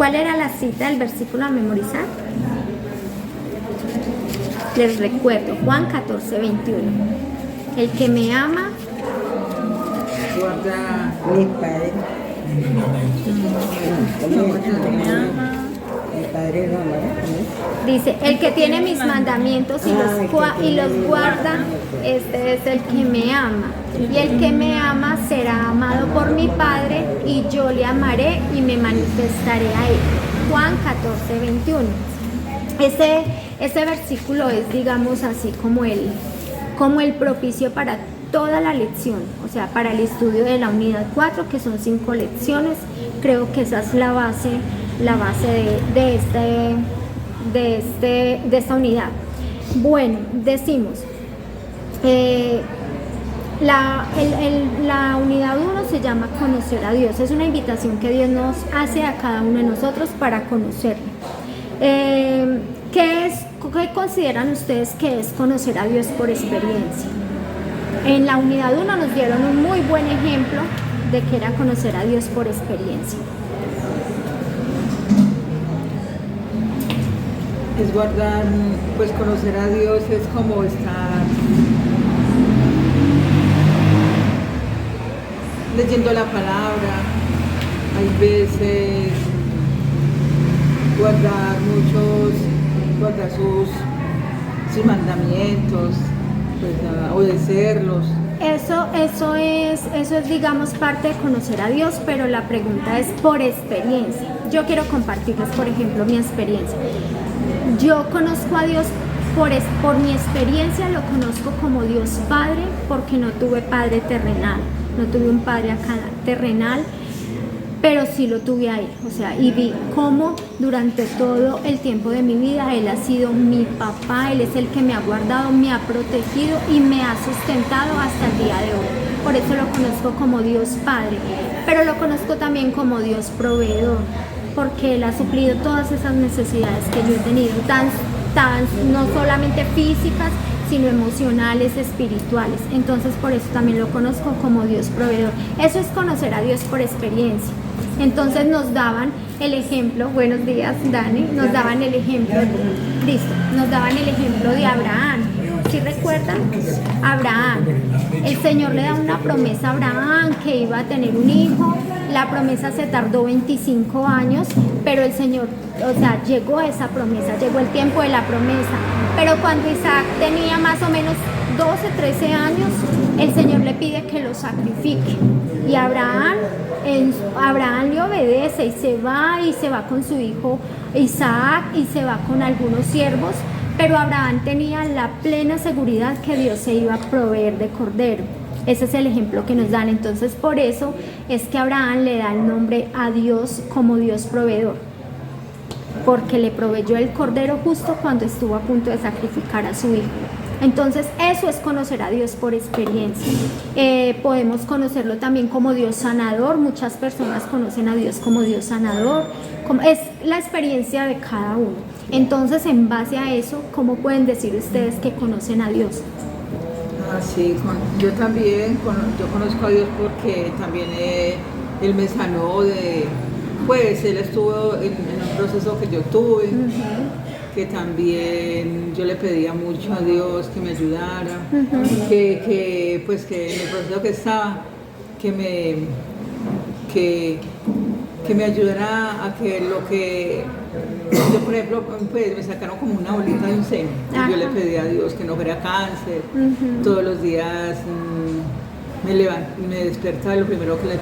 ¿Cuál era la cita del versículo a memorizar? Les recuerdo, Juan 14, 21. El que me ama, guarda Mi padre. Mi padre no amará. dice, el que tiene mis mandamientos y los guarda, este es el que me ama. Y el que me ama será amado por mi Padre, y yo le amaré y me manifestaré a él. Juan 14, 21. Ese versículo es, digamos así, como el propicio para toda la lección, o sea, para el estudio de la unidad 4, que son 5 lecciones. Creo que esa es la base de esta unidad. Bueno, decimos, la unidad 1 se llama conocer a Dios. Es una invitación que Dios nos hace a cada uno de nosotros para conocerlo. ¿Qué consideran ustedes que es conocer a Dios por experiencia? En la unidad 1 nos dieron un muy buen ejemplo de que era conocer a Dios por experiencia. es guardar, pues conocer a Dios es como estar leyendo la palabra, hay veces guardar sus mandamientos, pues obedecerlos. Eso es, digamos, parte de conocer a Dios, pero la pregunta es por experiencia. Yo quiero compartirles, por ejemplo, mi experiencia. Yo conozco a Dios por mi experiencia, lo conozco como Dios Padre, porque no tuve padre terrenal, no tuve un padre acá terrenal, pero sí lo tuve a Él, o sea, y vi cómo durante todo el tiempo de mi vida Él ha sido mi papá, Él es el que me ha guardado, me ha protegido y me ha sustentado hasta el día de hoy. Por eso lo conozco como Dios Padre, pero lo conozco también como Dios Proveedor, porque Él ha suplido todas esas necesidades que yo he tenido, no solamente físicas, sino emocionales, espirituales. Entonces por eso también lo conozco como Dios Proveedor. Eso es conocer a Dios por experiencia. Entonces nos daban el ejemplo, buenos días Dani, nos daban el ejemplo, listo, nos daban el ejemplo de Abraham. ¿Sí recuerdan? Abraham, el Señor le da una promesa a Abraham que iba a tener un hijo. La promesa se tardó 25 años, pero el Señor, o sea, llegó a esa promesa, llegó el tiempo de la promesa. Pero cuando Isaac tenía más o menos 12, 13 años, el Señor le pide que lo sacrifique. Y Abraham le obedece y se va con su hijo Isaac y se va con algunos siervos. Pero Abraham tenía la plena seguridad que Dios se iba a proveer de cordero. Ese es el ejemplo que nos dan. Entonces por eso es que Abraham le da el nombre a Dios como Dios proveedor, porque le proveyó el cordero justo cuando estuvo a punto de sacrificar a su hijo. Entonces eso es conocer a Dios por experiencia. Podemos conocerlo también como Dios sanador. Muchas personas conocen a Dios como Dios sanador. Es la experiencia de cada uno. Entonces, en base a eso, ¿cómo pueden decir ustedes que conocen a Dios? Sí, yo también, yo conozco a Dios porque también Él me sanó pues Él estuvo en un proceso que yo tuve, que también yo le pedía mucho a Dios que me ayudara, pues que en el proceso que estaba, que me ayudara a que lo que yo, por ejemplo, pues me sacaron como una bolita de un seno. Yo le pedí a Dios que no fuera cáncer. Todos los días me despertaba, lo primero que le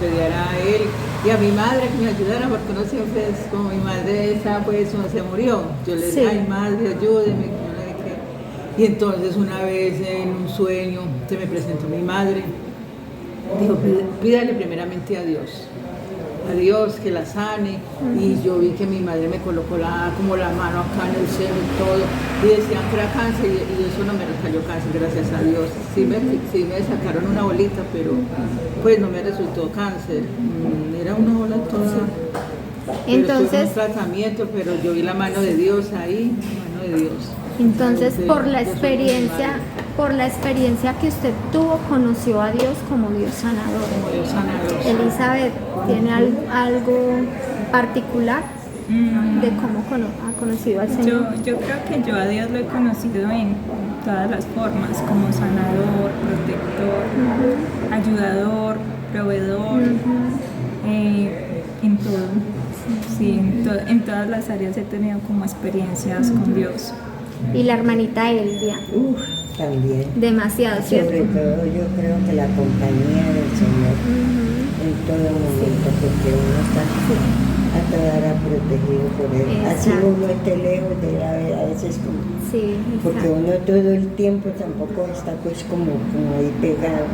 pedía era a Él y a mi madre que me ayudara, porque uno siempre es como mi madre se murió. Yo le decía, ay madre, ayúdeme. Y entonces una vez en un sueño se me presentó mi madre. Dijo, pídale primeramente a Dios que la sane. Y yo vi que mi madre me colocó como la mano acá en el seno y todo, y decían que era cáncer, y eso no me salió cáncer, gracias a Dios. Sí me sacaron una bolita, pero pues no me resultó cáncer, era una bola toda. Entonces un tratamiento, pero yo vi la mano de Dios ahí, la mano de Dios. Entonces por la experiencia que usted tuvo, conoció a Dios como Dios sanador. Como Dios sanador. Elizabeth, ¿tiene algo particular de cómo ha conocido al Señor. Yo creo que yo a Dios lo he conocido en todas las formas, como sanador, protector, ayudador, proveedor, en todo. Sí, en todas las áreas he tenido como experiencias con Dios. Y la hermanita Elvia, También. demasiado, ¿cierto? Sobre todo yo creo que la compañía del Señor en todo momento, porque uno está a toda hora protegido por Él. Así Exacto. uno esté lejos de Él, a veces como... Sí, Porque exacto. uno todo el tiempo tampoco está pues como ahí pegado.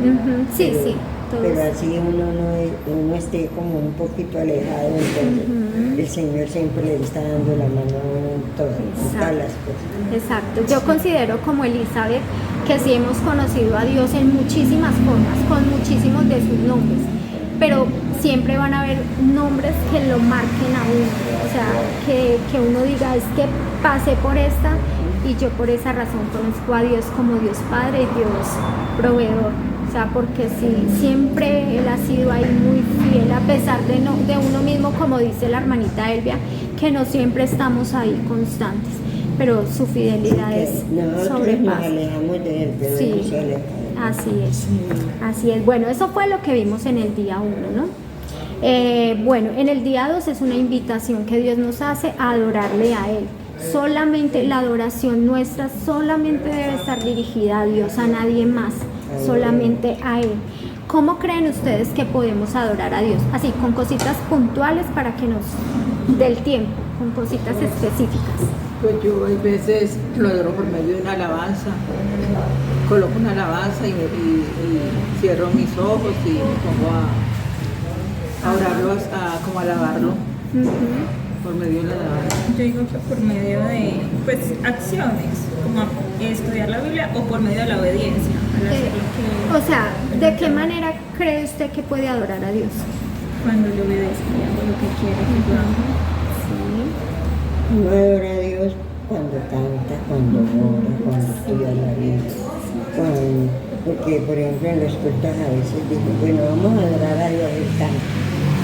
Sí, pero, sí, todos. pero así uno esté como un poquito alejado, entonces el Señor siempre le está dando la mano a uno en todas las cosas. Exacto. Yo considero como Elizabeth que sí hemos conocido a Dios en muchísimas formas, con muchísimos de sus nombres, pero siempre van a haber nombres que lo marquen a uno, o sea, que uno diga, es que pasé por esta y yo por esa razón conozco a Dios como Dios Padre y Dios Proveedor. O sea, porque sí, siempre Él ha sido ahí muy fiel, a pesar de uno mismo, como dice la hermanita Elvia, que no siempre estamos ahí constantes, pero su fidelidad es Nosotros nos sobrepasa. alejamos de Él, pero Sí. Él no se aleja. Así es, así es. Bueno, eso fue lo que vimos en el día 1, ¿no? Bueno, en el día 2 es una invitación que Dios nos hace a adorarle a Él. Solamente la adoración nuestra solamente debe estar dirigida a Dios, a nadie más, solamente a Él. ¿Cómo creen ustedes que podemos adorar a Dios? Así, con cositas puntuales para que nos dé el tiempo, con cositas específicas. Pues yo a veces lo adoro por medio de una alabanza. Coloco una alabanza y cierro mis ojos y me pongo a orarlo, como a alabarlo por medio de la alabanza. Yo digo que por medio de pues, acciones, como estudiar la Biblia o por medio de la obediencia. Al hacer lo que, O sea, ¿de qué manera cree usted que puede adorar a Dios? cuando le obedezco y hago lo que quiere que yo haga. Uno adora a Dios cuando canta, cuando ora, cuando estudia la Biblia. Porque, por ejemplo, en los cultos a veces digo, bueno, vamos a adorar a Dios el canto.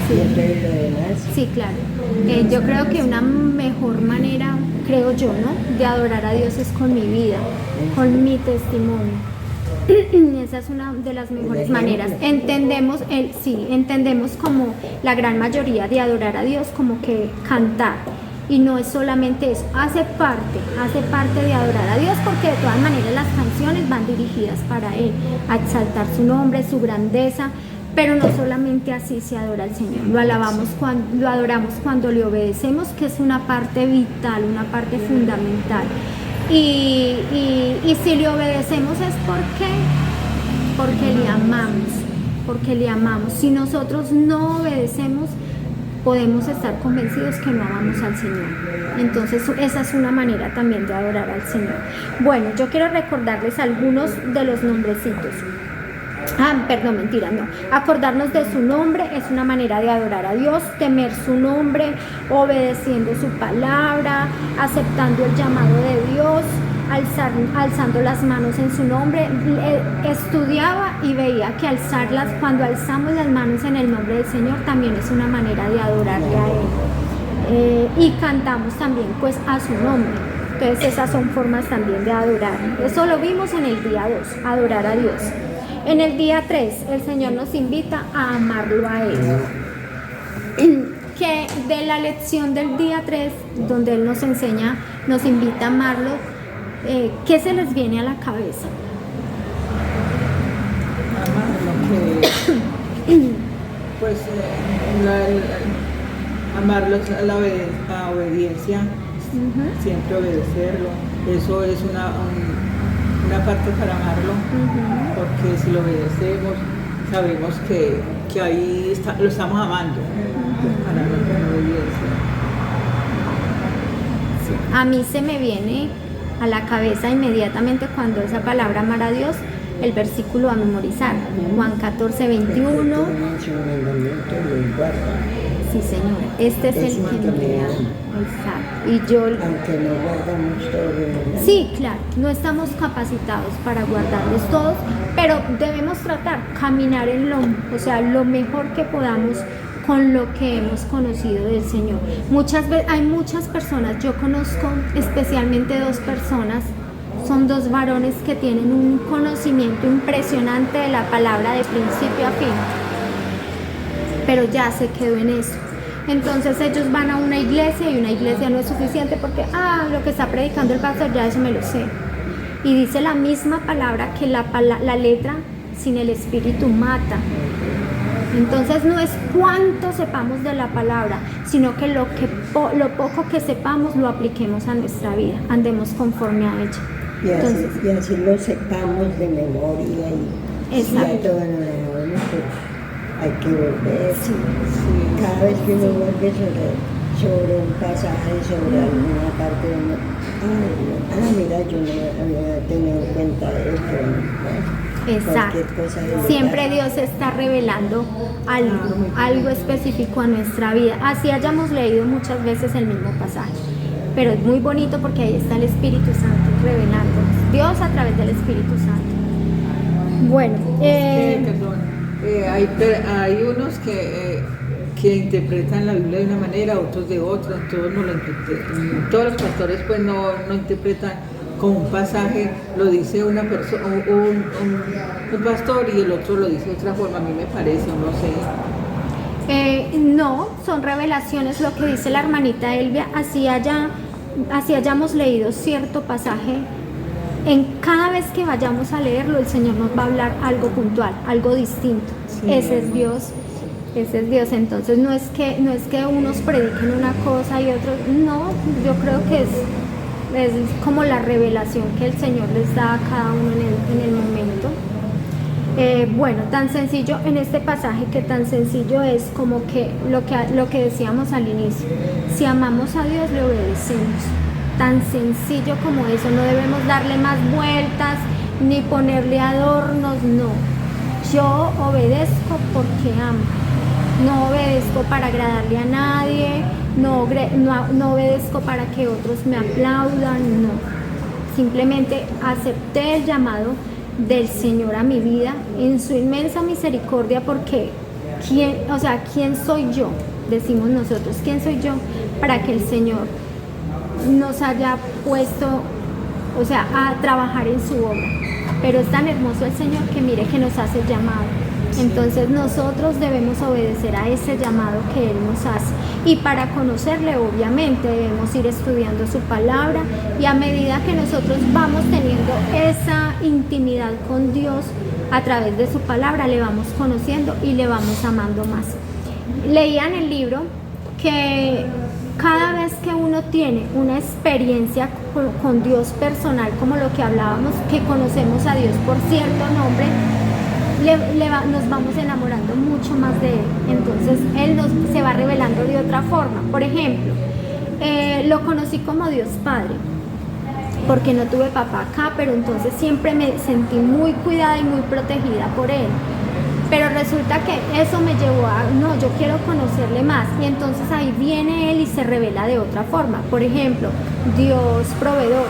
Y entonces lo demás, Sí, claro. Yo creo que una mejor manera, creo yo, ¿no?, de adorar a Dios es con mi vida, con mi testimonio. Esa es una de las mejores maneras. Entendemos entendemos como la gran mayoría de adorar a Dios como que cantar. Y no es solamente eso, hace parte de adorar a Dios, porque de todas maneras las canciones van dirigidas para Él, a exaltar su nombre, su grandeza, pero no solamente así se adora al Señor, lo adoramos cuando le obedecemos, que es una parte vital, una parte fundamental. Y si le obedecemos es porque le amamos. Si nosotros no obedecemos, podemos estar convencidos que no amamos al Señor. Entonces esa es una manera también de adorar al Señor. Bueno, yo quiero recordarles algunos de los nombrecitos. Acordarnos de su nombre es una manera de adorar a Dios, temer su nombre, obedeciendo su palabra, aceptando el llamado de Dios, alzando las manos en su nombre. Estudiaba y veía que cuando alzamos las manos en el nombre del Señor, también es una manera de adorarle a Él. Y cantamos también pues a su nombre. Entonces esas son formas también de adorar. Eso lo vimos en el día 2, adorar a Dios. En el día 3, el Señor nos invita a amarlo a Él. Que de la lección del día 3, donde Él nos enseña, nos invita a amarlo, ¿qué se les viene a la cabeza? Pues amarlos a la obediencia, siempre obedecerlo. Eso es una parte para amarlo, porque si lo obedecemos, sabemos que ahí lo estamos amando, para nuestra obediencia. A mí se me viene a la cabeza inmediatamente cuando esa palabra amar a Dios, el versículo a memorizar, Juan 14, 21. Sí, Señor, este es el que me ama. Exacto. Y yo, aunque no guardamos todo. sí, claro, no estamos capacitados para guardarlos todos, pero debemos tratar, caminar en lo mejor que podamos con lo que hemos conocido del Señor. Hay muchas personas, yo conozco especialmente 2 personas, son 2 varones que tienen un conocimiento impresionante de la palabra de principio a fin, pero ya se quedó en eso. Entonces ellos van a una iglesia y una iglesia no es suficiente porque lo que está predicando el pastor ya eso me lo sé. Y dice la misma palabra que la letra sin el espíritu mata. Entonces no es cuánto sepamos de la palabra, sino que lo poco que sepamos lo apliquemos a nuestra vida, andemos conforme a ella. Y así lo sepamos de memoria y exacto. todo hay que volver. Sí. Cada vez que uno vuelve sobre un pasaje, sobre alguna parte de mira, yo no había tenido en cuenta esto. Exacto. Siempre Dios está revelando algo específico a nuestra vida. Así hayamos leído muchas veces el mismo pasaje. Pero es muy bonito porque ahí está el Espíritu Santo revelándonos. Dios a través del Espíritu Santo. Bueno, hay unos que interpretan la Biblia de una manera, otros de otra, todos no lo interpretan. Todos los pastores pues no interpretan con un pasaje, lo dice una persona, un pastor y el otro lo dice de otra forma, a mí me parece, no sé. No, son revelaciones, lo que dice la hermanita Elvia, así hayamos leído cierto pasaje, en cada vez que vayamos a leerlo, el Señor nos va a hablar algo puntual, algo distinto. Sí. Ese es Dios. Entonces no es que unos prediquen una cosa y otros, no, yo creo que es como la revelación que el Señor les da a cada uno en el momento. Bueno, tan sencillo en este pasaje, que tan sencillo es como que lo que decíamos al inicio, si amamos a Dios le obedecemos, tan sencillo como eso, no debemos darle más vueltas ni ponerle adornos, no, yo obedezco porque amo, no obedezco para agradarle a nadie, no obedezco para que otros me aplaudan, no, simplemente acepté el llamado del Señor a mi vida en su inmensa misericordia, porque ¿quién soy yo? Decimos nosotros, ¿quién soy yo para que el Señor nos haya puesto, a trabajar en su obra? Pero es tan hermoso el Señor que mire que nos hace el llamado. Entonces nosotros debemos obedecer a ese llamado que Él nos hace, y para conocerle obviamente debemos ir estudiando su palabra, y a medida que nosotros vamos teniendo esa intimidad con Dios a través de su palabra, le vamos conociendo y le vamos amando más. Leía en el libro que cada vez que uno tiene una experiencia con Dios personal, como lo que hablábamos, que conocemos a Dios por cierto nombre, nos vamos enamorando mucho más de Él. Entonces Él se va revelando de otra forma. Por ejemplo, lo conocí como Dios Padre, porque no tuve papá acá, pero entonces siempre me sentí muy cuidada y muy protegida por Él. Pero resulta que eso me llevó no, yo quiero conocerle más, y entonces ahí viene Él y se revela de otra forma. Por ejemplo, Dios proveedor,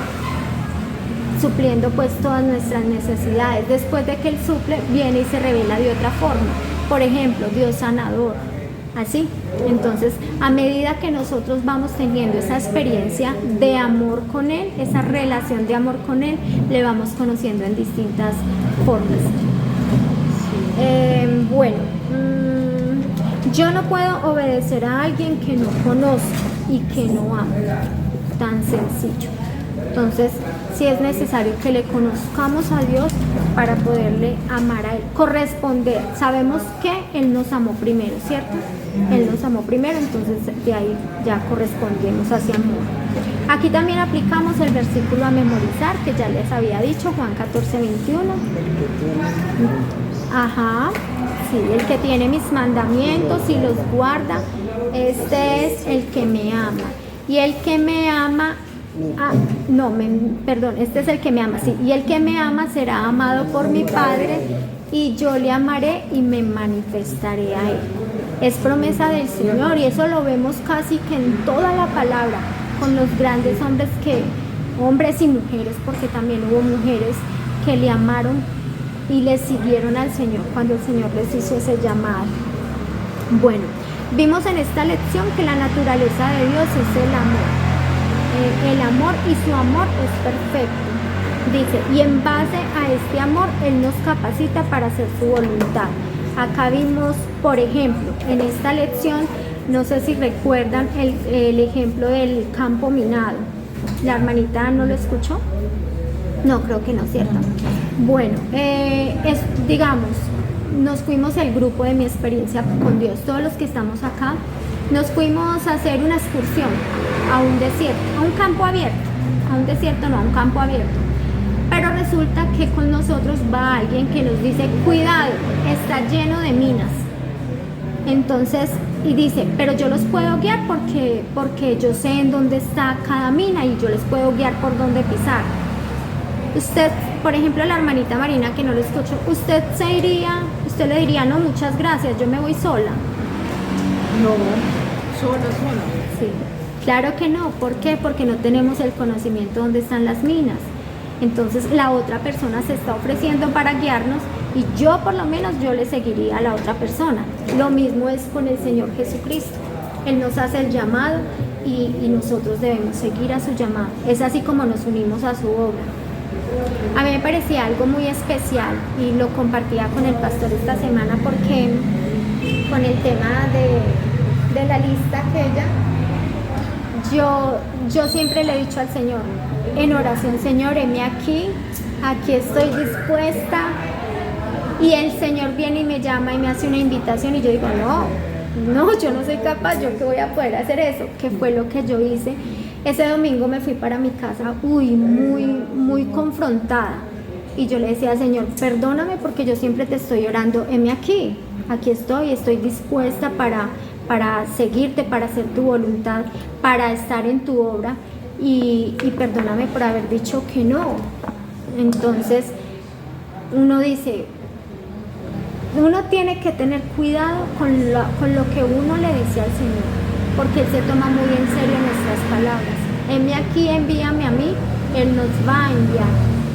supliendo pues todas nuestras necesidades. Después de que Él suple, viene y se revela de otra forma. Por ejemplo, Dios sanador, así. Entonces, a medida que nosotros vamos teniendo esa experiencia de amor con Él, esa relación de amor con Él, le vamos conociendo en distintas formas. Yo no puedo obedecer a alguien que no conozco y que no amo, tan sencillo. Entonces, sí es necesario que le conozcamos a Dios para poderle amar a Él, corresponder. Sabemos que Él nos amó primero, ¿cierto? Él nos amó primero, entonces de ahí ya correspondemos hacia amor. Aquí también aplicamos el versículo a memorizar, que ya les había dicho, Juan 14:21. Ajá, sí, el que tiene mis mandamientos y los guarda, este es el que me ama. Y el que me ama, este es el que me ama, sí. Y el que me ama será amado por mi Padre, y yo le amaré y me manifestaré a Él. Es promesa del Señor, y eso lo vemos casi que en toda la palabra, con los grandes hombres y mujeres, porque también hubo mujeres que le amaron y le siguieron al Señor cuando el Señor les hizo ese llamado. Bueno, Vimos en esta lección que la naturaleza de Dios es el amor y su amor es perfecto. Dice, y en base a este amor, Él nos capacita para hacer su voluntad. Acá vimos, por ejemplo, en esta lección, no sé si recuerdan el ejemplo del campo minado. ¿La hermanita no lo escuchó? No, creo que no, ¿cierto? Bueno, digamos, nos fuimos el grupo de mi experiencia con Dios, todos los que estamos acá, nos fuimos a hacer una excursión a un desierto, a un campo abierto, a un desierto no, a un campo abierto. Pero resulta que con nosotros va alguien que nos dice, cuidado, está lleno de minas. Entonces, y dice, pero yo los puedo guiar porque yo sé en dónde está cada mina y yo les puedo guiar por dónde pisar. Usted, por ejemplo, la hermanita Marina que no lo escucho, usted le diría, no, muchas gracias, yo me voy sola. No, sola. Sí, claro que no. ¿Por qué? Porque no tenemos el conocimiento dónde están las minas. Entonces la otra persona se está ofreciendo para guiarnos y yo por lo menos yo le seguiría a la otra persona. Lo mismo es con el Señor Jesucristo. Él nos hace el llamado y nosotros debemos seguir a su llamado. Es así como nos unimos a su obra. A mí me parecía algo muy especial y lo compartía con el pastor esta semana porque con el tema de la lista aquella, yo siempre le he dicho al Señor, en oración, Señor, heme aquí estoy dispuesta, y el Señor viene y me llama y me hace una invitación y yo digo, no, yo no soy capaz, yo qué voy a poder hacer eso, que fue lo que yo hice. Ese domingo me fui para mi casa, muy confrontada, y yo le decía, Señor, perdóname porque yo siempre te estoy orando, heme aquí estoy dispuesta para seguirte, para hacer tu voluntad, para estar en tu obra, y perdóname por haber dicho que no. Entonces uno dice, uno tiene que tener cuidado con lo que uno le dice al Señor, porque Él se toma muy en serio nuestras palabras. Heme aquí, envíame a mí, Él nos va a enviar.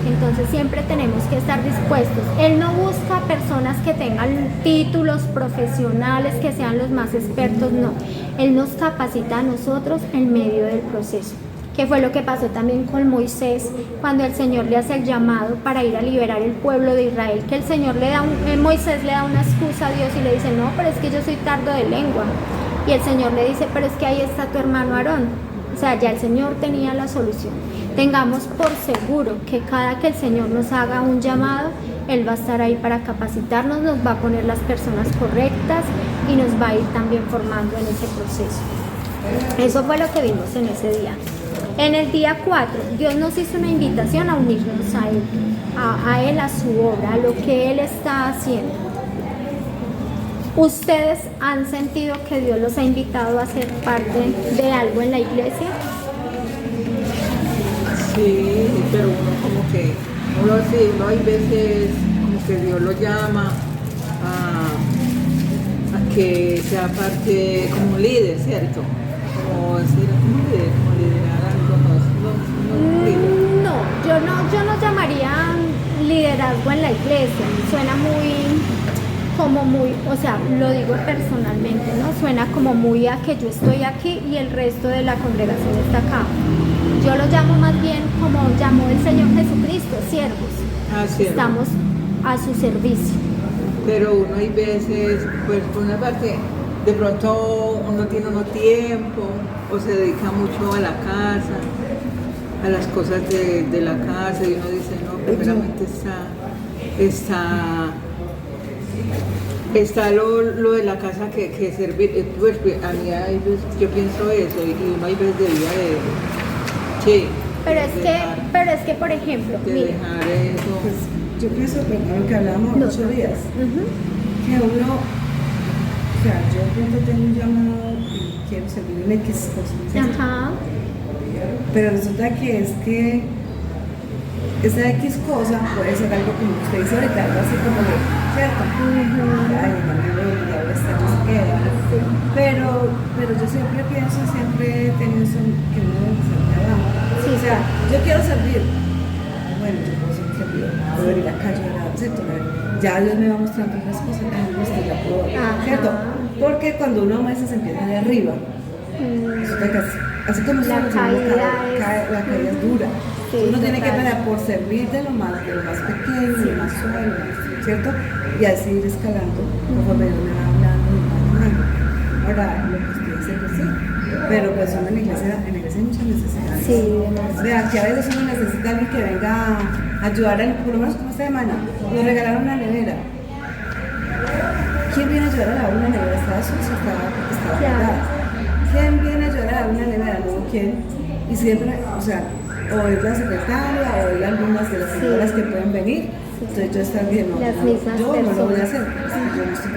Entonces siempre tenemos que estar dispuestos. Él no busca personas que tengan títulos profesionales, que sean los más expertos, no. Él nos capacita a nosotros en medio del proceso. Que fue lo que pasó también con Moisés, cuando el Señor le hace el llamado para ir a liberar el pueblo de Israel, que el Señor Moisés le da una excusa a Dios y le dice, no, pero es que yo soy tardo de lengua. Y el Señor le dice, pero es que ahí está tu hermano Aarón. O sea, ya el Señor tenía la solución. Tengamos por seguro que cada que el Señor nos haga un llamado, Él va a estar ahí para capacitarnos, nos va a poner las personas correctas y nos va a ir también formando en ese proceso. Eso fue lo que vimos en ese día. En el día 4, Dios nos hizo una invitación a unirnos a Él, a su obra, a lo que Él está haciendo. ¿Ustedes han sentido que Dios los ha invitado a ser parte de algo en la iglesia? Sí, pero uno hay veces como que Dios lo llama a que sea parte como un líder, ¿cierto? Como liderar algo, No, yo no llamaría liderazgo en la iglesia, suena o sea, lo digo personalmente, ¿no? Suena como muy a que yo estoy aquí y el resto de la congregación está acá. Yo lo llamo más bien como llamó el Señor Jesucristo, siervos. Estamos a su servicio. Pero uno hay veces, pues por una parte, de pronto uno tiene tiempo o se dedica mucho a la casa, a las cosas de la casa, y uno dice, no, primeramente está lo de la casa que servir. Pues a mí yo pienso eso, y uno hay veces debía Pero es que, por ejemplo, dejar eso. Pues yo pienso que lo que hablábamos los 8 días, que uno, o sea, yo de pronto tengo un llamado y quiero servir en X cosas. Ajá. Pero resulta que esa X cosa puede ser algo como usted dice ahorita, algo así como de, ¿cierto? Ay, el diablo está no se queda. Pero yo siempre he tenido eso que uno debe servir abajo. Sí, o sea, yo quiero servir. Bueno, yo puedo ser servidor, puedo ir a la calle, ¿cierto? Ya Dios me va mostrando otras cosas, esto ya puedo, ¿cierto? Porque cuando uno a veces empieza de arriba, resulta que así como La somos, caída la caída es dura. Sí, Uno tiene que total. empezar por servir de lo más pequeño, lo más suave, ¿cierto? Y así ir escalando conforme Dios me va hablando y va llamando. Ahora, lo que usted dice, pues sí. Pero pues uno en la iglesia hay muchas necesidades. Sí, demasiado. Vea, que a veces uno necesita alguien que venga a ayudar, por lo menos como esta semana, nos regalaron una nevera. ¿Quién viene a ayudar a lavar una nevera? Estaba sucia, estaba Claro. guardada. ¿Quién viene a ayudar a lavar una nevera? No, ¿quién? Y siempre, o sea, o es la secretaria, o es algunas de las señoras que pueden venir. Entonces yo estar bien, no, Las mismas yo no lo voy a personas. hacer. Yo no estoy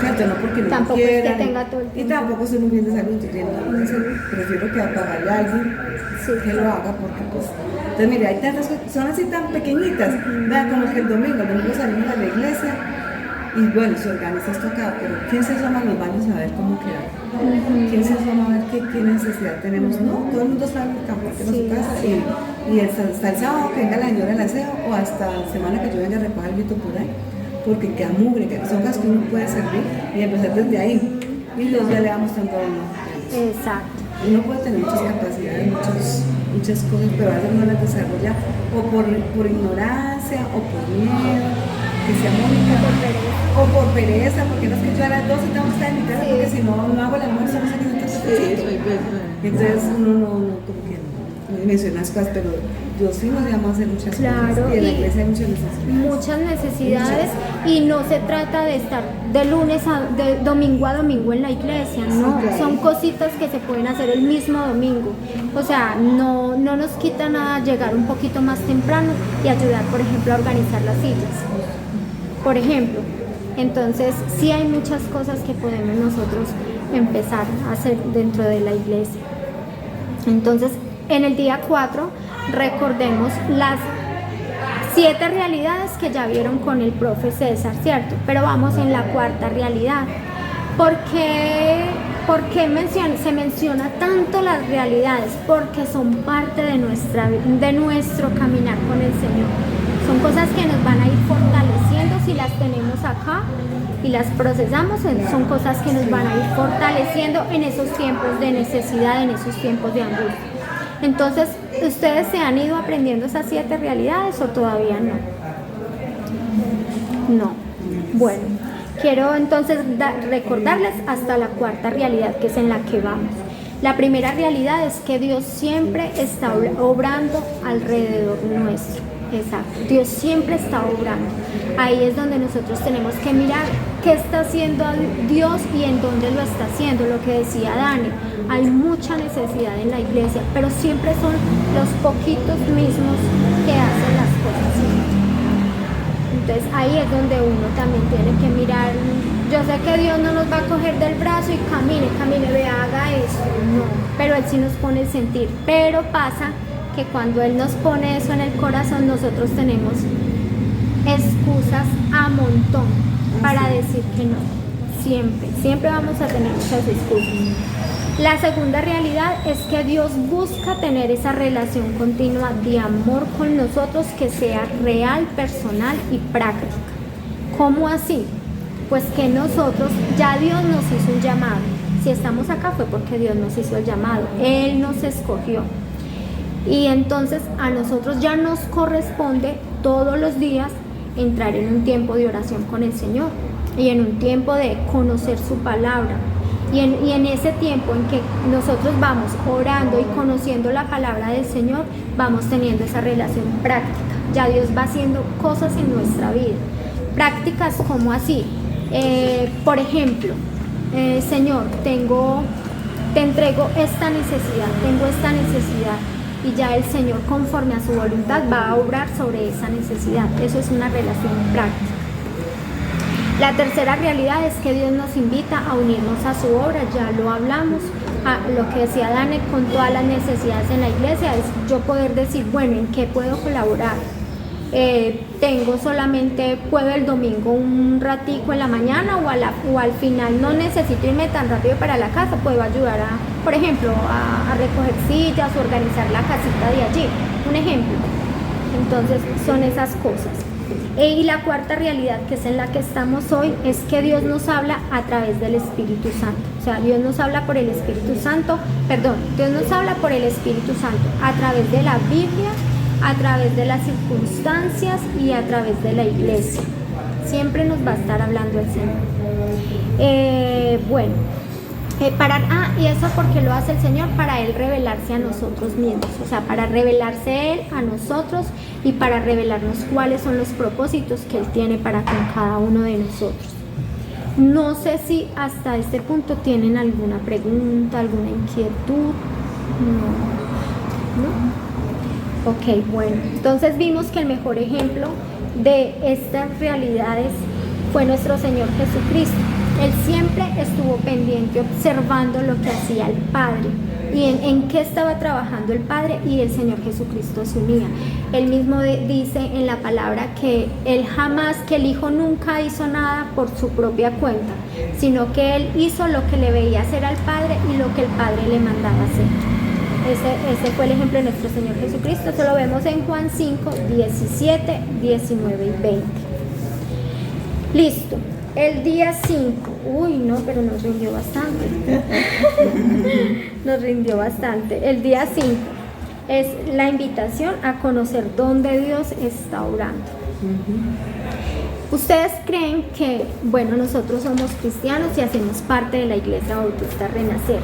¿cierto? No porque no Tampoco es que quieran. tenga todo el Y tiempo. tampoco soy un bien de salud, entonces prefiero que pagarle a alguien Sí, que lo haga porque pues. Entonces mire, hay tantas cosas, son así tan pequeñitas, vea como que el domingo salimos a la iglesia y bueno, se organiza esto acá, pero ¿quién se asoma a los baños a ver cómo queda? ¿Quién se asoma a ver qué necesidad tenemos? No, todo el mundo está en el campo en su casa y hasta el sábado que venga la señora del aseo o hasta la semana que yo venga a recoger el grito por ahí, porque queda mugre, que son cosas que uno puede servir y empezar desde ahí. Y Dios ya le va mostrando a uno. Exacto. Uno puede tener muchas capacidades, muchas cosas, pero a veces no las desarrolla o por ignorancia o por miedo, que sea Mónica, o por pereza, porque no es que yo a las 12 tengo que estar en mi casa, porque si no, no hago el almuerzo, no sé qué Sí, necesito. soy persona. Entonces uno no, como que no menciona las cosas, pero Dios sí nos llama a hacer muchas Claro, cosas y en la y iglesia hay muchas necesidades. Muchas necesidades y no se trata de estar de domingo a domingo en la iglesia, no, claro. son cositas que se pueden hacer el mismo domingo, o sea, no nos quita nada llegar un poquito más temprano y ayudar, por ejemplo, a organizar las sillas, por ejemplo. Entonces, sí hay muchas cosas que podemos nosotros empezar a hacer dentro de la iglesia. Entonces, en el día 4, recordemos las 7 realidades que ya vieron con el profe César, ¿cierto? Pero vamos en la cuarta realidad. ¿Por qué se menciona tanto las realidades? Porque son parte de nuestro caminar con el Señor. Son cosas que nos van a ir fortaleciendo si las tenemos acá y las procesamos, son cosas que nos van a ir fortaleciendo en esos tiempos de necesidad, en esos tiempos de angustia. Entonces, ¿ustedes se han ido aprendiendo esas 7 realidades o todavía no? No. Bueno, quiero entonces recordarles hasta la cuarta realidad, que es en la que vamos. La primera realidad es que Dios siempre está obrando alrededor nuestro. Exacto, Dios siempre está obrando. Ahí es donde nosotros tenemos que mirar qué está haciendo Dios y en dónde lo está haciendo. Lo que decía Dani, hay mucha necesidad en la iglesia, pero siempre son los poquitos mismos que hacen las cosas. Entonces ahí es donde uno también tiene que mirar. Yo sé que Dios no nos va a coger del brazo y camine, vea, haga esto, no, pero Él sí nos pone el sentir. Pero pasa que cuando Él nos pone eso en el corazón, nosotros tenemos excusas a montón para decir que no. Siempre vamos a tener muchas excusas. La segunda realidad es que Dios busca tener esa relación continua de amor con nosotros que sea real, personal y práctica. ¿Cómo así? Pues que nosotros, ya Dios nos hizo un llamado. Si estamos acá fue porque Dios nos hizo el llamado. Él nos escogió. Y entonces a nosotros ya nos corresponde todos los días entrar en un tiempo de oración con el Señor y en un tiempo de conocer su palabra. Y en ese tiempo en que nosotros vamos orando y conociendo la palabra del Señor, vamos teniendo esa relación práctica. Ya Dios va haciendo cosas en nuestra vida. Prácticas como así. Por ejemplo, Señor, te entrego esta necesidad, tengo esta necesidad. Y ya el Señor, conforme a su voluntad, va a obrar sobre esa necesidad. Eso es una relación práctica. La tercera realidad es que Dios nos invita a unirnos a su obra, ya lo hablamos, a lo que decía Dani con todas las necesidades en la iglesia, es yo poder decir, bueno, ¿en qué puedo colaborar? Puedo el domingo un ratico en la mañana o al final no necesito irme tan rápido para la casa, puedo ayudar por ejemplo, a recoger sillas o organizar la casita de allí, un ejemplo. Entonces son esas cosas. Y la cuarta realidad, que es en la que estamos hoy, es que Dios nos habla a través del Espíritu Santo. O sea, Dios nos habla por el Espíritu Santo, Dios nos habla por el Espíritu Santo a través de la Biblia, a través de las circunstancias y a través de la iglesia. Siempre nos va a estar hablando el Señor. Y eso porque lo hace el Señor, para Él revelarse a nosotros mismos, o sea, para revelarse Él a nosotros y para revelarnos cuáles son los propósitos que Él tiene para con cada uno de nosotros. No sé si hasta este punto tienen alguna pregunta, alguna inquietud. ¿No? Ok, bueno, entonces vimos que el mejor ejemplo de estas realidades fue nuestro Señor Jesucristo. Él siempre estuvo pendiente, observando lo que hacía el Padre y en qué estaba trabajando el Padre, y el Señor Jesucristo se unía. Él mismo dice en la palabra que que el Hijo nunca hizo nada por su propia cuenta, sino que Él hizo lo que le veía hacer al Padre y lo que el Padre le mandaba hacer. Ese fue el ejemplo de nuestro Señor Jesucristo. Eso lo vemos en Juan 5, 17, 19 y 20. Listo. El día 5, pero nos rindió bastante. Nos rindió bastante. El día 5 es la invitación a conocer dónde Dios está obrando. Ustedes creen que, nosotros somos cristianos y hacemos parte de la Iglesia Bautista Renacer.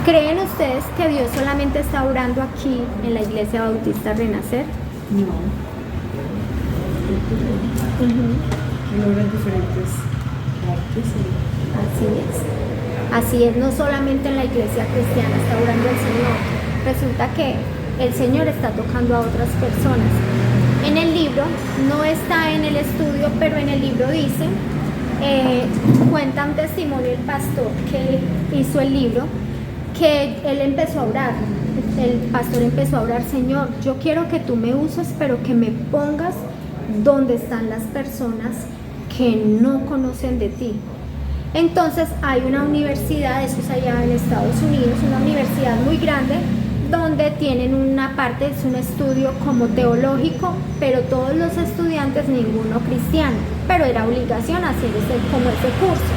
¿Creen ustedes que Dios solamente está obrando aquí en la Iglesia Bautista Renacer? No. En diferentes partes. Así es, no solamente en la iglesia cristiana está orando el Señor. Resulta que el Señor está tocando a otras personas. En el libro, no está en el estudio, pero en el libro dice, cuenta un testimonio el pastor que hizo el libro, que él empezó a orar. El pastor empezó a orar: Señor, yo quiero que tú me uses, pero que me pongas donde están las personas que no conocen de ti. Entonces hay una universidad, eso es allá en Estados Unidos, una universidad muy grande, donde tienen una parte, es un estudio como teológico, pero todos los estudiantes, ninguno cristiano, pero era obligación hacer ese curso.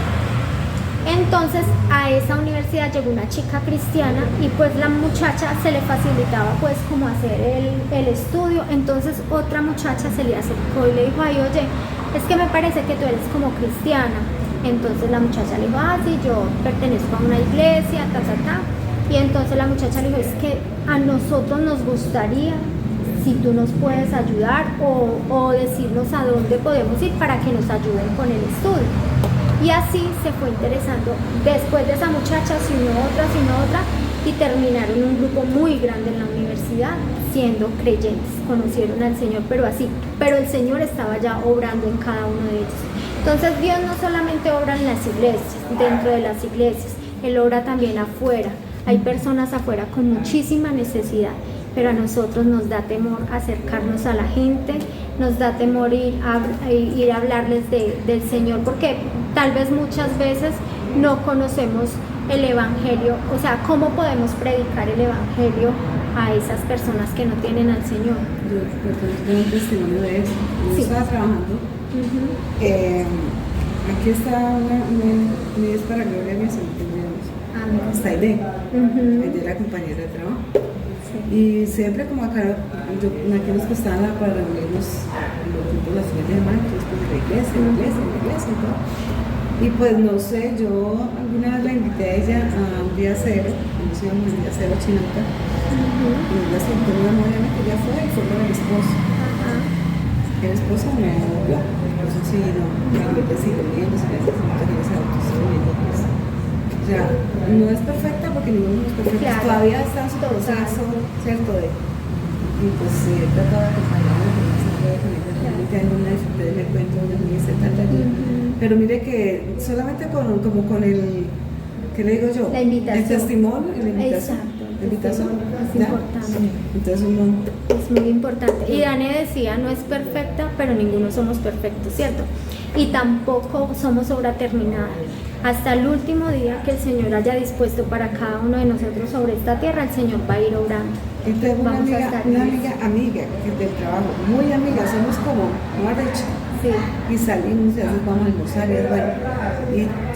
Entonces a esa universidad llegó una chica cristiana y pues la muchacha se le facilitaba pues como hacer el estudio. Entonces otra muchacha se le acercó y le dijo: ay, oye, es que me parece que tú eres como cristiana. Entonces la muchacha le dijo: ah, sí, yo pertenezco a una iglesia, y entonces la muchacha le dijo: es que a nosotros nos gustaría si tú nos puedes ayudar o decirnos a dónde podemos ir para que nos ayuden con el estudio. Y así se fue interesando. Después de esa muchacha se unió otra, y terminaron un grupo muy grande en la universidad siendo creyentes. Conocieron al Señor, pero el Señor estaba ya obrando en cada uno de ellos. Entonces Dios no solamente obra en las iglesias, dentro de las iglesias, Él obra también afuera. Hay personas afuera con muchísima necesidad, pero a nosotros nos da temor acercarnos a la gente, nos da temor ir a hablarles del Señor, porque tal vez muchas veces no conocemos el Evangelio. O sea, ¿cómo podemos predicar el Evangelio a esas personas que no tienen al Señor? Yo tengo un testimonio de eso. Yo estaba trabajando. Aquí está una es para gloria de mi Señor. Está Aide. Aide era compañera de trabajo. Y siempre como acá, aquí nos costaba para reunirnos los grupos las fines de semana, después de la iglesia y todo. Y pues no sé, yo alguna vez la invité a ella a un día cero, nos íbamos el día cero Chinauta, y ella sentó una novia que ya fue y fue con el esposo. El esposo me volvió, eso sí, no, me sigue viendo, se le hace autos, o sea, no es perfecta porque ninguno es perfecto, claro. Todavía está en su proceso, ¿cierto? Y pues he tratado de acompañarla, porque se puede realmente hay una dificultad de cuento, una niña tanta ayuda. Pero mire que solamente con el, ¿qué le digo yo? La invitación. El testimonio y la invitación. Exacto. La invitación Es importante. Entonces un montón. Es muy importante. Y Dani decía, no es perfecta, pero ninguno somos perfectos, ¿cierto? Y tampoco somos obra terminada. hasta el último día que el Señor haya dispuesto para cada uno de nosotros sobre esta tierra, el Señor va a ir obrando. Y tengo una Vamos a amiga, estar una bien. amiga que es del trabajo, muy amiga, somos como una recha. Sí. Y salimos y a veces vamos a almorzar y es bueno,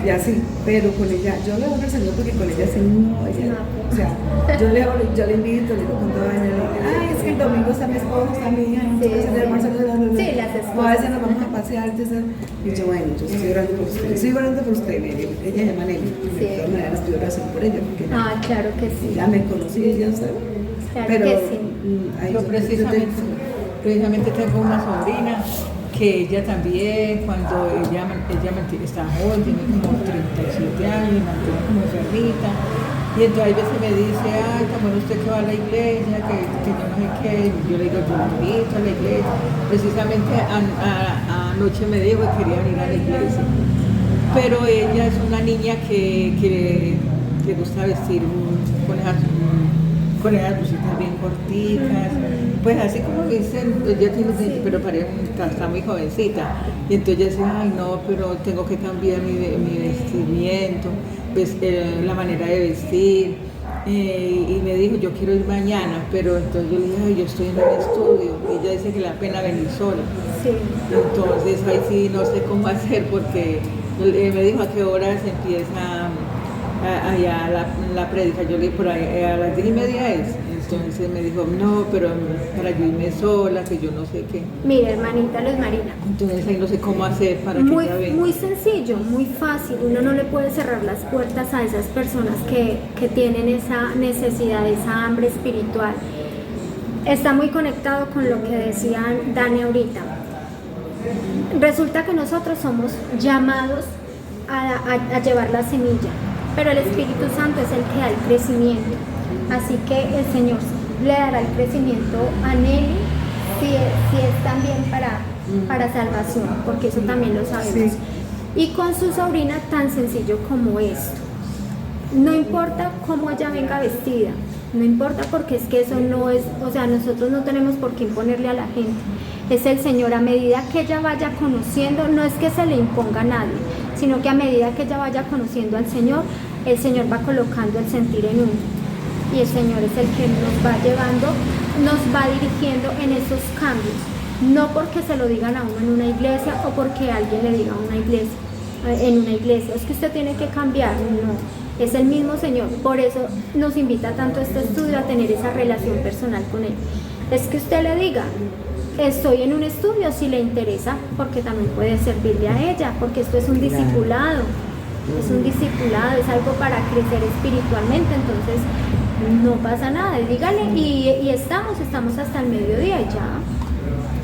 y así, pero con ella, yo le oro al Señor porque con ella sí no, ella, o sea, yo le oro, yo le invito, le digo con toda vaina, le digo, ay, es que el domingo está mi esposo, está mi hija, Sí. entonces el almuerzo, Sí, las o esposas. a veces nos vamos a pasear, entonces, y yo, bueno, yo estoy orando por usted, estoy orando por usted, ella se llama Nelly, Sí. de todas maneras estoy orando por ella, porque Ah, claro que sí. ya me conocí, ya sabe, Claro pero, que sí. ay, Yo precisamente tengo una sobrina que ella también, cuando ella está joven, tiene como 37 años, mantiene como enfermita, y entonces a veces me dice, ay, tan bueno usted que va a la iglesia, que yo no sé qué, y yo le digo, yo la invito a la iglesia. Precisamente anoche me dijo que quería ir a la iglesia, pero ella es una niña que le gusta vestir con esas blusitas bien corticas, pues así como dicen, ella tiene, pero parece está muy jovencita, y entonces ella dice, ay no, pero tengo que cambiar mi vestimiento, pues, la manera de vestir, y me dijo, yo quiero ir mañana, pero entonces yo le dije, ay, yo estoy en un estudio, y ella dice que le da pena venir sola, Sí. entonces ahí sí no sé cómo hacer, porque me dijo a qué horas empieza allá la predica, yo le dije por ahí a las 10:30 es, entonces me dijo, no, pero para yo irme sola, que yo no sé qué, Mira, hermanita Luz Marina, entonces ahí no sé cómo hacer para que muy, ella venga. muy sencillo, muy fácil. Uno no le puede cerrar las puertas a esas personas que tienen esa necesidad, esa hambre espiritual. Está muy conectado con lo que decía Dani ahorita. Resulta que nosotros somos llamados a llevar la semilla, pero el Espíritu Santo es el que da el crecimiento. Así que el Señor le dará el crecimiento a Nelly si es también para salvación, porque eso también lo sabemos. Sí. Y con su sobrina tan sencillo como esto. No importa cómo ella venga vestida, no importa porque es que eso no es, o sea, nosotros no tenemos por qué imponerle a la gente. Es el Señor, a medida que ella vaya conociendo, no es que se le imponga a nadie, sino que a medida que ella vaya conociendo al Señor, el Señor va colocando el sentir en uno. Y el Señor es el que nos va llevando, nos va dirigiendo en esos cambios. No porque se lo digan a uno en una iglesia o porque alguien le diga en una iglesia, es que usted tiene que cambiar, no, es el mismo Señor. Por eso nos invita tanto a este estudio a tener esa relación personal con Él. Es que usted le diga, estoy en un estudio si le interesa, porque también puede servirle a ella, porque esto es un discipulado, es algo para crecer espiritualmente, entonces no pasa nada, dígale y estamos hasta el mediodía y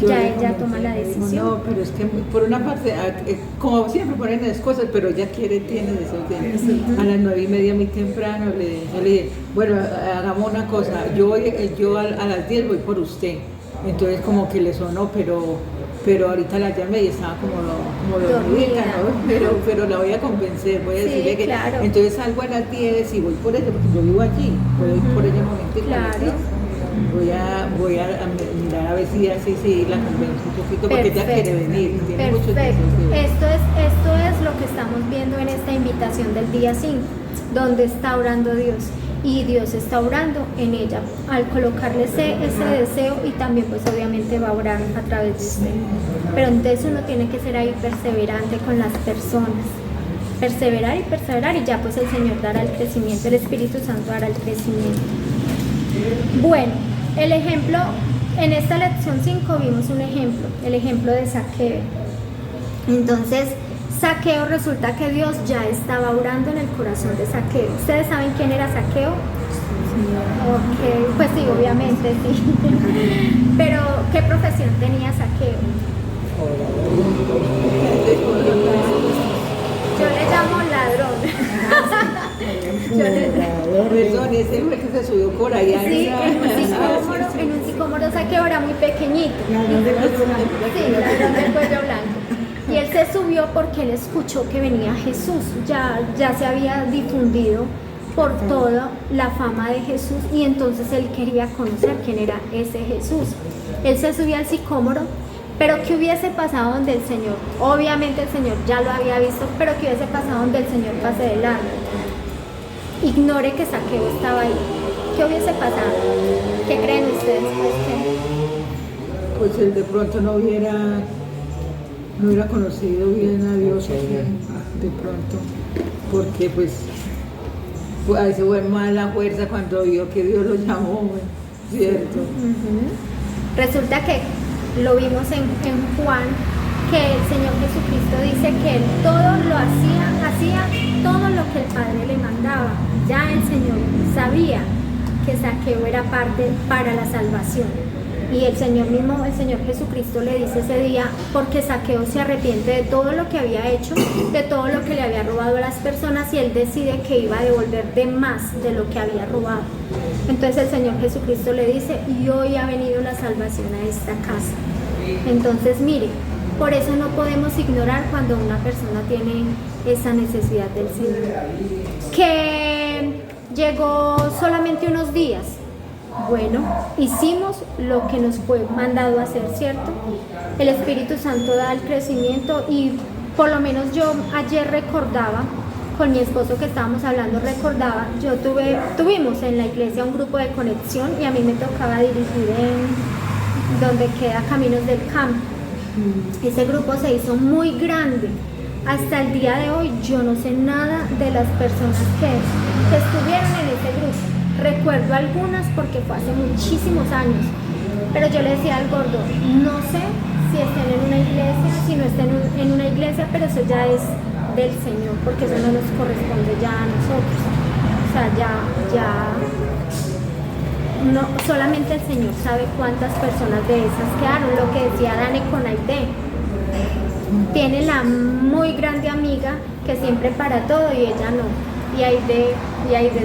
ya ella toma la decisión. No, pero es que por una parte, como siempre ponen excusas, pero ella tiene esos días. A las 9:30 muy temprano, yo le dije, bueno, hagamos una cosa, yo a las 10 voy por usted. Entonces como que le sonó, pero ahorita la llamé y estaba como dormidita, ¿no? Pero la voy a convencer, voy a Sí, decirle que claro. entonces salgo a las 10 y voy por ella, porque yo vivo allí, puedo ir por ella un momentito. Claro. Voy a mirar a ver si así sí la convenzo un poquito, porque ella quiere venir, tiene muchos deseos Perfecto. de venir. Esto es lo que estamos viendo en esta invitación del día 5, donde está orando Dios. Y Dios está orando en ella al colocarle ese deseo, y también pues obviamente va a orar a través de usted. Pero entonces uno tiene que ser ahí perseverante con las personas. Perseverar y ya pues el Señor dará el crecimiento, el Espíritu Santo dará el crecimiento. Bueno, el ejemplo, en esta lección 5 vimos un ejemplo, el ejemplo de Zaqueo. Entonces, Zaqueo, resulta que Dios ya estaba orando en el corazón de Zaqueo. ¿Ustedes saben quién era Zaqueo? Ok, pues sí, obviamente sí. Pero, ¿qué profesión tenía Zaqueo? Yo le llamo ladrón. Perdón, ese fue que se subió por allá. Sí, en un sicómoro Zaqueo era muy pequeñito. Ladrón de cuello blanco. Sí, ladrón del cuello blanco. Y él se subió porque él escuchó que venía Jesús. Ya se había difundido por toda la fama de Jesús, y entonces él quería conocer quién era ese Jesús. Él se subía al sicómoro, Pero ¿qué hubiese pasado donde el Señor? Obviamente el Señor ya lo había visto, pero ¿qué hubiese pasado donde el Señor pase de largo? Ignore que Zaqueo estaba ahí. ¿Qué hubiese pasado? ¿Qué creen ustedes? Pues él de pronto no hubiera conocido bien a Dios, de pronto, porque pues ahí se fue más la fuerza cuando vio que Dios lo llamó, ¿cierto? Resulta que lo vimos en Juan, que el Señor Jesucristo dice que él todo lo hacía todo lo que el Padre le mandaba. Ya el Señor sabía que Zaqueo era parte para la salvación. Y el Señor Jesucristo le dice ese día, porque Zaqueo se arrepiente de todo lo que había hecho, de todo lo que le había robado a las personas, y él decide que iba a devolver de más de lo que había robado. Entonces el Señor Jesucristo le dice, y hoy ha venido la salvación a esta casa. Entonces mire, por eso no podemos ignorar cuando una persona tiene esa necesidad del Señor. Que llegó solamente unos días. Bueno, hicimos lo que nos fue mandado a hacer, ¿cierto? El Espíritu Santo da el crecimiento, y por lo menos yo ayer recordaba, con mi esposo que estábamos hablando, tuvimos en la iglesia un grupo de conexión, y a mí me tocaba dirigir en donde queda Caminos del Campo. Ese grupo se hizo muy grande. Hasta el día de hoy yo no sé nada de las personas que estuvieron en ese grupo. Recuerdo algunas porque fue hace muchísimos años, pero yo le decía al gordo, no sé si estén en una iglesia, si no estén en una iglesia, pero eso ya es del Señor, porque eso no nos corresponde ya a nosotros. O sea, no, solamente el Señor sabe cuántas personas de esas quedaron. Lo que decía Dani con Aide, tiene la muy grande amiga que siempre para todo y ella no. Y Aide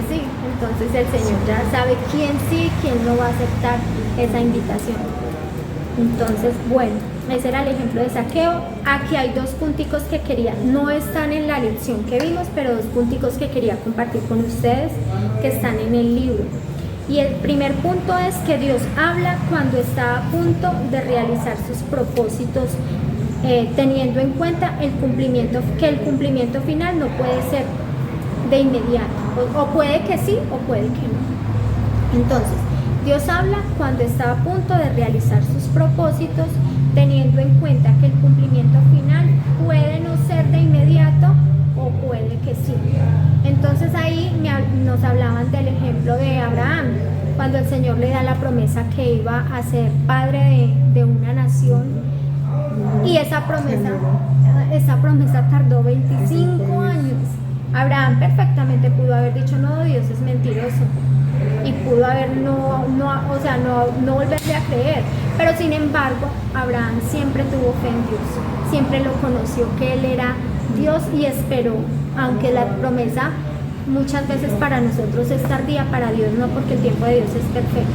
sí. Entonces el Señor ya sabe quién sí, quién no va a aceptar esa invitación. Entonces, bueno, ese era el ejemplo de Zaqueo. Aquí hay dos punticos que no están en la lección que vimos, pero dos punticos que quería compartir con ustedes que están en el libro. Y el primer punto es que Dios habla cuando está a punto de realizar sus propósitos, teniendo en cuenta que el cumplimiento final no puede ser de inmediato, o puede que sí o puede que no. Entonces, Dios habla cuando está a punto de realizar sus propósitos, teniendo en cuenta que el cumplimiento final puede no ser de inmediato o puede que sí. Entonces ahí nos hablaban del ejemplo de Abraham, cuando el Señor le da la promesa que iba a ser padre de una nación, y esa promesa tardó 25 años. Abraham perfectamente pudo haber dicho, no, Dios es mentiroso, y pudo haber no volverle a creer, pero sin embargo Abraham siempre tuvo fe en Dios, siempre lo conoció que Él era Dios y esperó, aunque la promesa muchas veces para nosotros es tardía, para Dios no, porque el tiempo de Dios es perfecto.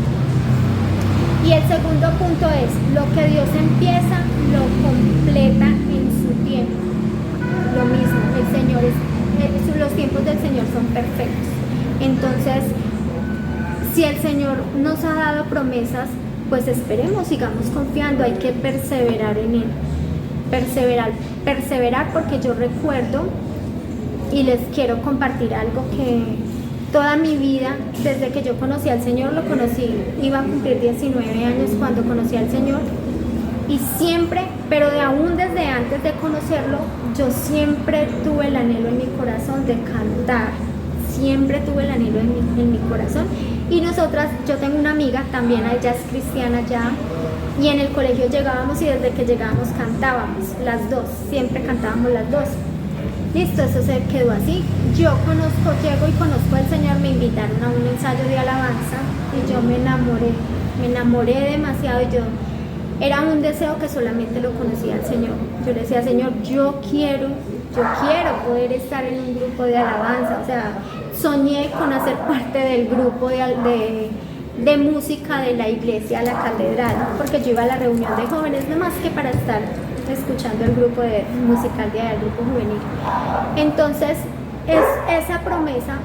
Y el segundo punto es, lo que Dios empieza, lo completa en su tiempo. Lo mismo, el Señor los tiempos del Señor son perfectos. Entonces, si el Señor nos ha dado promesas, pues esperemos, sigamos confiando, hay que perseverar en Él. Perseverar, porque yo recuerdo, y les quiero compartir algo, que toda mi vida, desde que yo conocí al Señor, lo conocí, iba a cumplir 19 años cuando conocí al Señor, y siempre, pero aún desde antes de conocerlo, yo siempre tuve el anhelo en mi corazón de cantar, siempre tuve el anhelo en mi corazón. Y nosotras, yo tengo una amiga, también ella es cristiana ya, y en el colegio llegábamos y desde que llegábamos cantábamos, las dos, siempre cantábamos las dos. Listo, eso se quedó así. Llego y conozco al Señor, me invitaron a un ensayo de alabanza y yo me enamoré demasiado, y era un deseo que solamente lo conocía el Señor. Yo le decía, Señor, yo quiero poder estar en un grupo de alabanza. O sea, soñé con hacer parte del grupo de música de la iglesia, la catedral, porque yo iba a la reunión de jóvenes, no más que para estar escuchando el grupo musical de allá, el grupo juvenil. Entonces, esa promesa,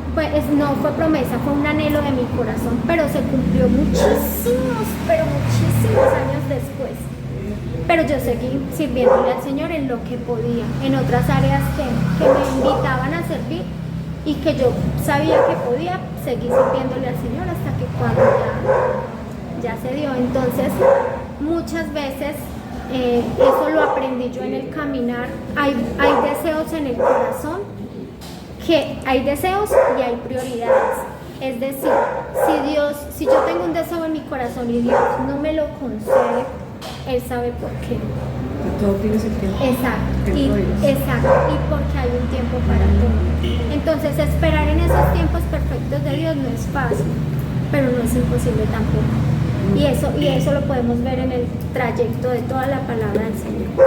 no fue promesa, fue un anhelo de mi corazón, pero se cumplió muchísimos años después. pero yo seguí sirviéndole al Señor en lo que podía, en otras áreas que me invitaban a servir y que yo sabía que podía, seguí sirviéndole al Señor hasta que cuando ya se dio. Entonces, muchas veces eso lo aprendí yo en el caminar. Hay deseos en el corazón, que hay deseos y hay prioridades. Es decir, si yo tengo un deseo en mi corazón y Dios no me lo concede, Él sabe por qué. Todo tiene su tiempo. Exacto, Exacto. y porque hay un tiempo para todo. Entonces, esperar en esos tiempos perfectos de Dios no es fácil, pero no es imposible tampoco. Y eso lo podemos ver en el trayecto de toda la palabra del Señor.